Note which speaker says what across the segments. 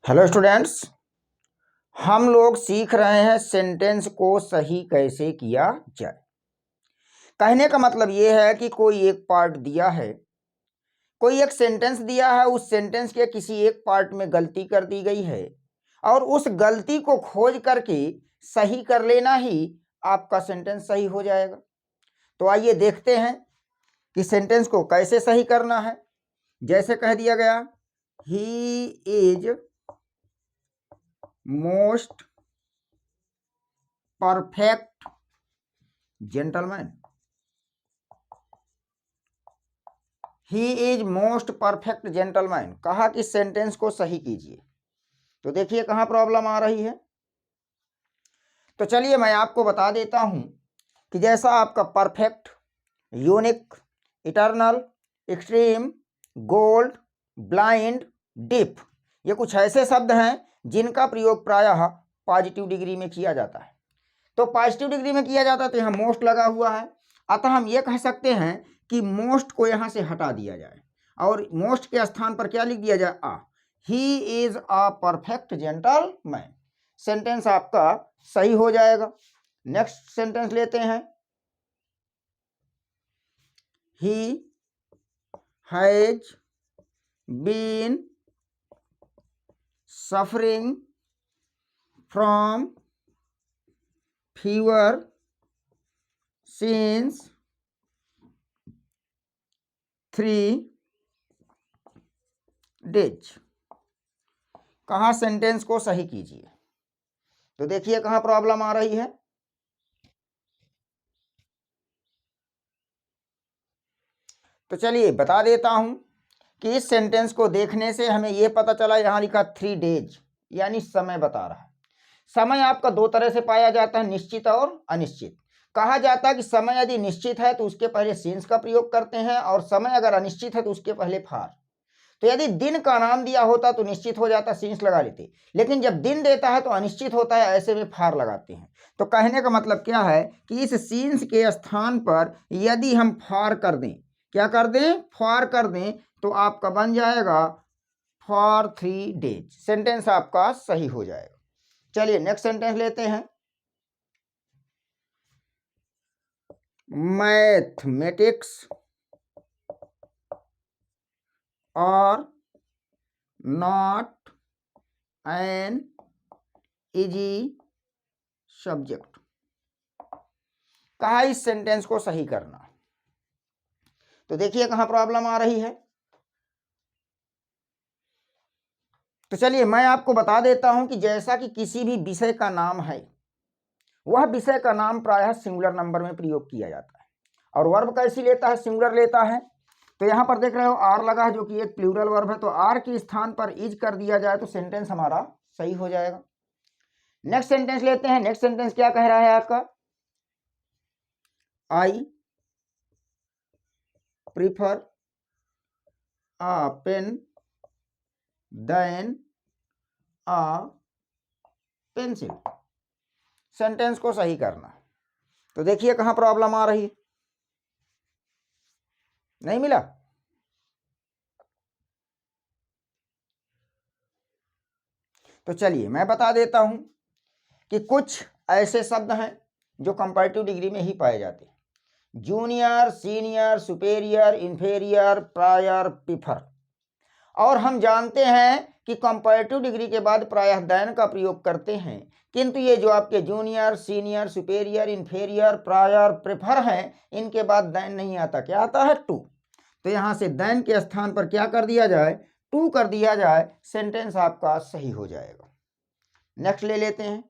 Speaker 1: Hello students, हम लोग सीख रहे हैं सेंटेंस को सही कैसे किया जाए। कहने का मतलब ये है कि कोई एक पार्ट दिया है, कोई एक सेंटेंस दिया है, उस सेंटेंस के किसी एक पार्ट में गलती कर दी गई है और उस गलती को खोज करके सही कर लेना ही आपका सेंटेंस सही हो जाएगा। तो आइए देखते हैं कि सेंटेंस को कैसे सही करना है। जैसे कह दिया गया, he is most perfect gentleman. He is most perfect gentleman. कहा कि सेंटेंस को सही कीजिए। तो देखिए कहाँ प्रॉब्लम आ रही है। तो चलिए मैं आपको बता देता हूं कि जैसा आपका perfect, unique, eternal, extreme, gold, blind, deep, ये कुछ ऐसे शब्द हैं जिनका प्रयोग प्रायः पॉजिटिव डिग्री में किया जाता है। तो पॉजिटिव डिग्री में किया जाता है तो यहाँ मोस्ट लगा हुआ है, अतः हम ये कह सकते हैं कि मोस्ट को यहाँ से हटा दिया जाए और मोस्ट के स्थान पर क्या लिख दिया जाए, आ। He is a perfect gentleman. Sentence आपका सही हो जाएगा। नेक्स्ट सेंटेंस लेते हैं, he has been suffering from fever since 3 days। कहाँ सेंटेंस को सही कीजिए। तो देखिए कहाँ प्रॉब्लम आ रही है। तो चलिए बता देता हूं कि इस सेंटेंस को देखने से हमें यह पता चला, यहां लिखा 3 days यानी समय बता रहा है। समय आपका दो तरह से पाया जाता है, निश्चित और अनिश्चित। कहा जाता है कि समय यदि निश्चित है तो उसके पहले सिंस का प्रयोग करते हैं और समय अगर अनिश्चित है तो उसके पहले फार। तो यदि दिन का नाम दिया होता तो निश्चित हो जाता, सिंस लगा लेते, लेकिन जब दिन देता है तो अनिश्चित होता है, ऐसे में फार लगाते हैं। तो कहने का मतलब क्या है कि इस सिंस के स्थान पर यदि हम फार कर दें, क्या कर दें, फार कर दें, तो आपका बन जाएगा फॉर 3 days। सेंटेंस आपका सही हो जाएगा। चलिए नेक्स्ट सेंटेंस लेते हैं, मैथमेटिक्स और नॉट एन इजी सब्जेक्ट। कहा इस सेंटेंस को सही करना। तो देखिए कहां प्रॉब्लम आ रही है। तो चलिए मैं आपको बता देता हूं कि जैसा कि किसी भी विषय का नाम है, वह विषय का नाम प्रायः सिंगुलर नंबर में प्रयोग किया जाता है और वर्ब कैसी लेता है, सिंगुलर लेता है। तो यहां पर देख रहे हो आर लगा है जो कि एक प्लूरल वर्ब है, तो आर के स्थान पर इज कर दिया जाए तो सेंटेंस हमारा सही हो जाएगा। नेक्स्ट सेंटेंस लेते हैं। नेक्स्ट सेंटेंस क्या कह रहा है आपका, I prefer a pen than a pencil. Sentence को सही करना। तो देखिए कहां प्रॉब्लम आ रही है। नहीं मिला। तो चलिए मैं बता देता हूं कि कुछ ऐसे शब्द हैं जो कंपैरेटिव डिग्री में ही पाए जाते हैं, junior, senior, superior, inferior, prior, prefer. और हम जानते हैं कि कंपैरेटिव डिग्री के बाद प्रायः देन का प्रयोग करते हैं, किंतु ये जो आपके junior, senior, superior, inferior, prior, prefer हैं, इनके बाद देन नहीं आता। क्या आता है, टू। तो यहां से देन के स्थान पर क्या कर दिया जाए, टू कर दिया जाए, सेंटेंस आपका सही हो जाएगा। नेक्स्ट ले लेते हैं,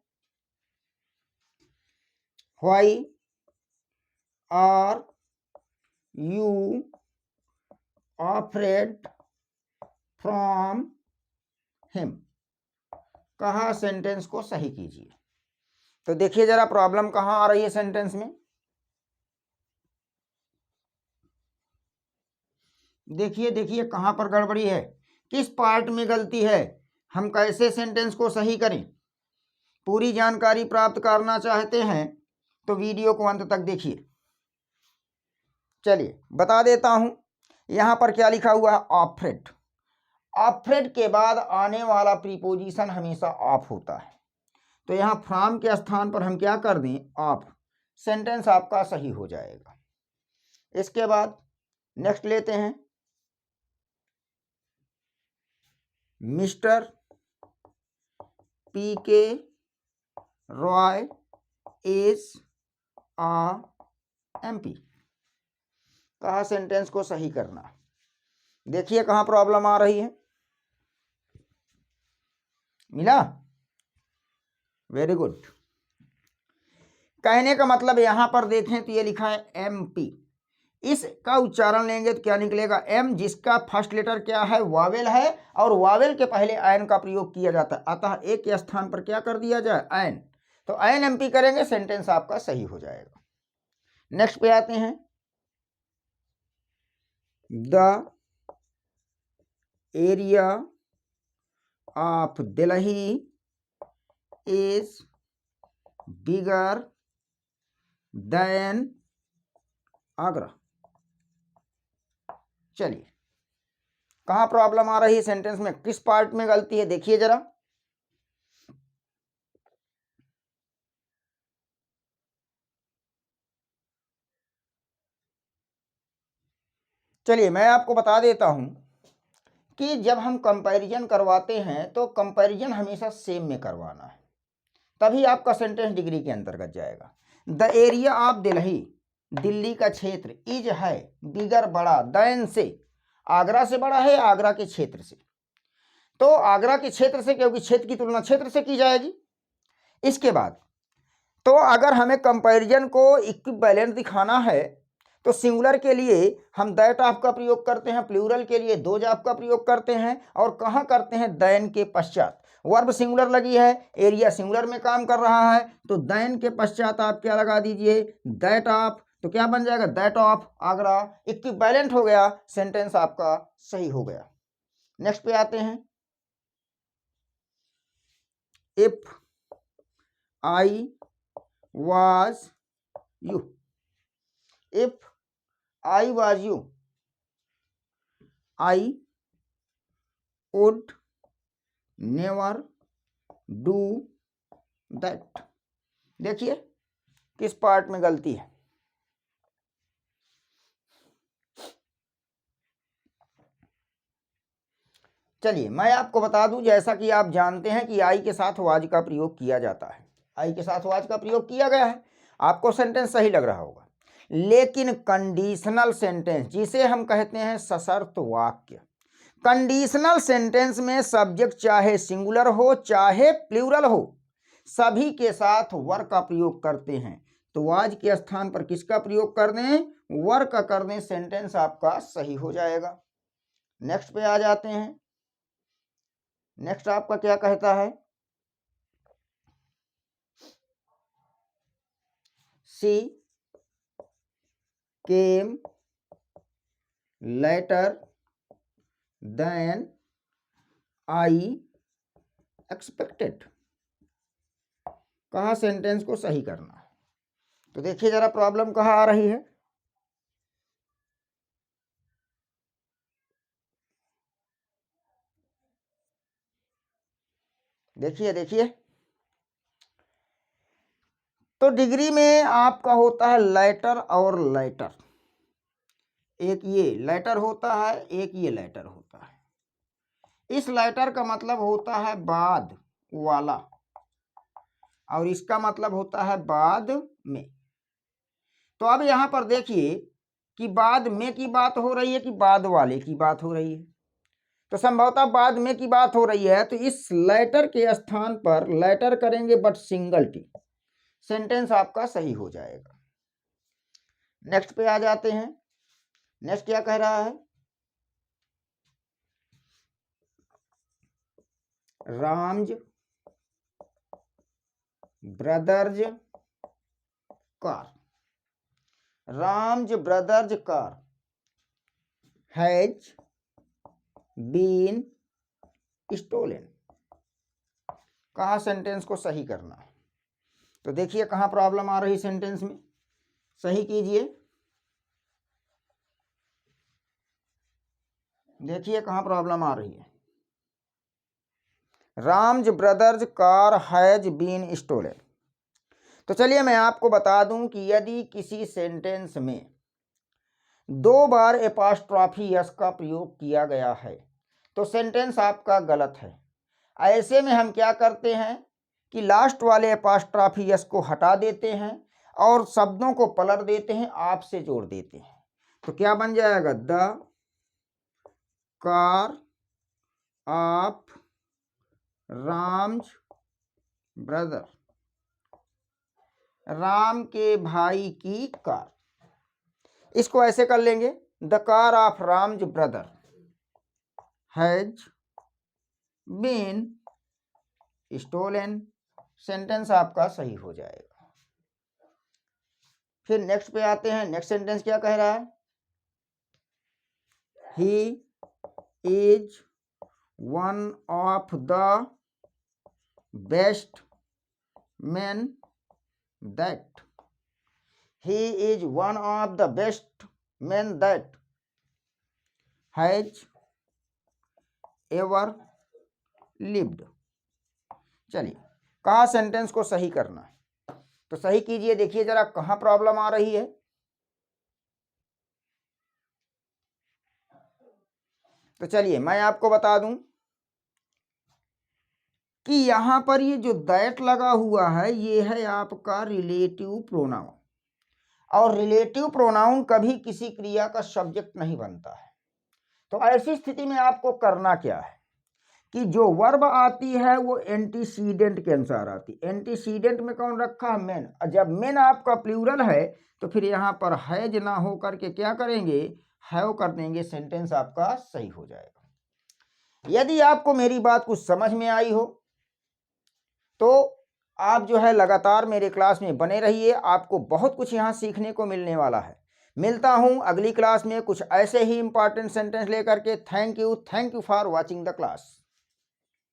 Speaker 1: why are you afraid from him. कहा सेंटेंस को सही कीजिए। तो देखिए जरा प्रॉब्लम कहां आ रही है सेंटेंस में। देखिए देखिए कहां पर गड़बड़ी है, किस पार्ट में गलती है, हम कैसे सेंटेंस को सही करें। पूरी जानकारी प्राप्त करना चाहते हैं तो वीडियो को अंत तक देखिए। चलिए बता देता हूं, यहां पर क्या लिखा हुआ है, ऑफ्रेड। ऑफ्रेड के बाद आने वाला प्रीपोजिशन हमेशा ऑफ होता है, तो यहाँ फ्रॉम के स्थान पर हम क्या कर दें, ऑफ। सेंटेंस आपका सही हो जाएगा। इसके बाद नेक्स्ट लेते हैं, mister PK Roy is a MP। कहा सेंटेंस को सही करना। देखिए कहाँ प्रॉब्लम आ रही है, मिला, वेरी गुड। कहने का मतलब यहां पर देखें तो ये लिखा है MP, इसका उच्चारण लेंगे तो क्या निकलेगा, M, जिसका फर्स्ट लेटर क्या है, वावेल है, और वावेल के पहले आयन का प्रयोग किया जाता है, अतः एक के स्थान पर क्या कर दिया जाए, आयन, तो आयन MP करेंगे, सेंटेंस आपका सही हो जाएगा। नेक्स्ट पे आते हैं, the area of Delhi is bigger than Agra. चलिए कहाँ प्रॉब्लम आ रही है सेंटेंस में, किस पार्ट में गलती है, देखिए जरा। चलिए मैं आपको बता देता हूं कि जब हम कंपैरिजन करवाते हैं तो कंपैरिजन हमेशा सेम में करवाना है, तभी आपका सेंटेंस डिग्री के अंतर्गत जाएगा। The area of Delhi, Delhi का क्षेत्र, इज है, बिगर बड़ा, दैन से, आगरा से बड़ा है, आगरा के क्षेत्र से, तो आगरा के क्षेत्र से, क्योंकि क्षेत्र की तुलना क्षेत्र से की जाएगी। इसके बाद तो अगर हमें कंपैरिजन को इक्विवेलेंट दिखाना है तो सिंगुलर के लिए हम दैट ऑफ का प्रयोग करते हैं, प्लूरल के लिए दोज ऑफ का प्रयोग करते हैं, और कहाँ करते हैं, दैन के पश्चात। वर्ब सिंगुलर लगी है, एरिया सिंगुलर में काम कर रहा है, तो दैन के पश्चात आप क्या लगा दीजिए, दैट ऑफ, तो क्या बन जाएगा, दैट ऑफ आगरा, इक्विवेलेंट हो गया, सेंटेंस आपका सही हो गया। नेक्स्ट पे आते हैं, if I was you, if I was you, I would never do that। देखिए किस पार्ट में गलती है, चलिए मैं आपको बता दूं, जैसा कि आप जानते हैं कि आई के साथ वाज का प्रयोग किया जाता है, आई के साथ वाज का प्रयोग किया गया है, आपको सेंटेंस सही लग रहा होगा। लेकिन कंडीशनल सेंटेंस, जिसे हम कहते हैं सशर्त वाक्य, कंडीशनल सेंटेंस में सब्जेक्ट चाहे सिंगुलर हो चाहे प्लूरल हो, सभी के साथ वर का प्रयोग करते हैं, तो वाज के स्थान पर किसका प्रयोग कर दें, वर का कर दें, सेंटेंस आपका सही हो जाएगा। नेक्स्ट पे आ जाते हैं, नेक्स्ट आपका क्या कहता है, she came later than I expected. कहा सेंटेंस को सही करना है, तो देखिए जरा प्रॉब्लम कहाँ आ रही है, देखिए देखिए। तो डिग्री में आपका होता है लेटर और लेटर, एक ये लेटर होता है, एक ये लेटर होता है। इस लेटर का मतलब होता है बाद वाला, और इसका मतलब होता है बाद में। तो अब यहां पर देखिए कि बाद में की बात हो रही है कि बाद वाले की बात हो रही है, तो संभवतः बाद में की बात हो रही है, तो इस लेटर के स्थान पर लेटर करेंगे बट सिंगल टी, सेंटेंस आपका सही हो जाएगा। नेक्स्ट पे आ जाते हैं, नेक्स्ट क्या कह रहा है, Ram's brothers car, Ram's brothers car has been stolen. कहा सेंटेंस को सही करना है, तो देखिए कहाँ प्रॉब्लम आ रही सेंटेंस में, सही कीजिए, देखिए कहाँ प्रॉब्लम आ रही है। Ram's brothers car has been stolen. तो चलिए मैं आपको बता दूं कि यदि किसी सेंटेंस में 2 बार एपॉस्ट्रॉफी यस का प्रयोग किया गया है तो सेंटेंस आपका गलत है। ऐसे में हम क्या करते हैं कि लास्ट वाले एपॉस्ट्रॉफी यस को हटा देते हैं और शब्दों को पलट देते हैं, आप से जोड़ देते हैं। तो क्या बन जाएगा? The car of Ram's brother, Ram के भाई की कार। इसको ऐसे कर लेंगे, the car of Ram's brother has been stolen. Sentence आपका सही हो जाएगा। फिर नेक्स्ट पे आते हैं। नेक्स्ट सेंटेंस क्या कह रहा है? He is one of the best man that, he is one of the best men that has ever lived। चलिए, कहाँ सेंटेंस को सही करना है तो सही कीजिए। देखिए जरा कहाँ प्रॉब्लम आ रही है। तो चलिए मैं आपको बता दूं कि यहां पर ये जो दैट लगा हुआ है ये है आपका रिलेटिव प्रोनाउन, और रिलेटिव प्रोनाउन कभी किसी क्रिया का सब्जेक्ट नहीं बनता है। तो ऐसी स्थिति में आपको करना क्या है कि जो वर्ब आती है वो एंटीसीडेंट के अनुसार आती है। एंटीसीडेंट में कौन रखा है? मेन। और जब मेन आपका प्लूरल है तो फिर यहाँ पर हैज ना हो करके क्या करेंगे? हैव कर देंगे। सेंटेंस आपका सही हो जाएगा। यदि आपको मेरी बात कुछ समझ में आई हो तो आप जो है लगातार मेरे क्लास में बने रहिए, आपको बहुत कुछ यहाँ सीखने को मिलने वाला है। मिलता हूँ अगली क्लास में कुछ ऐसे ही इंपॉर्टेंट सेंटेंस लेकर के। Thank you for watching the class.